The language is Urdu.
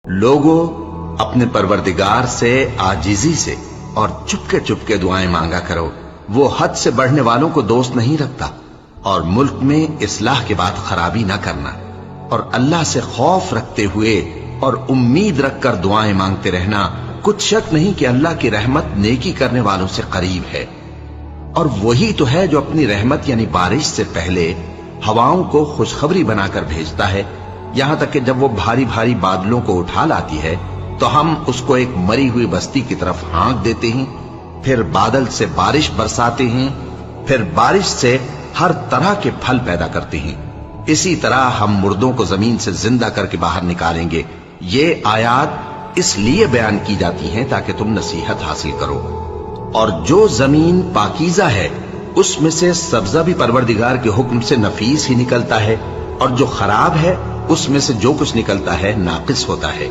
لوگوں اپنے پروردگار سے عاجزی سے اور چپکے چپکے دعائیں مانگا کرو، وہ حد سے بڑھنے والوں کو دوست نہیں رکھتا، اور ملک میں اصلاح کے بعد خرابی نہ کرنا، اور اللہ سے خوف رکھتے ہوئے اور امید رکھ کر دعائیں مانگتے رہنا، کچھ شک نہیں کہ اللہ کی رحمت نیکی کرنے والوں سے قریب ہے۔ اور وہی تو ہے جو اپنی رحمت یعنی بارش سے پہلے ہواؤں کو خوشخبری بنا کر بھیجتا ہے، یہاں تک کہ جب وہ بھاری بھاری بادلوں کو اٹھا لاتی ہے تو ہم اس کو ایک مری ہوئی بستی کی طرف ہانک دیتے ہیں، پھر بادل سے بارش برساتے ہیں، پھر بارش سے ہر طرح کے پھل پیدا کرتے ہیں۔ اسی طرح ہم مردوں کو زمین سے زندہ کر کے باہر نکالیں گے۔ یہ آیات اس لیے بیان کی جاتی ہیں تاکہ تم نصیحت حاصل کرو۔ اور جو زمین پاکیزہ ہے اس میں سے سبزہ بھی پروردگار کے حکم سے نفیس ہی نکلتا ہے، اور جو خراب ہے اس میں سے جو کچھ نکلتا ہے ناقص ہوتا ہے۔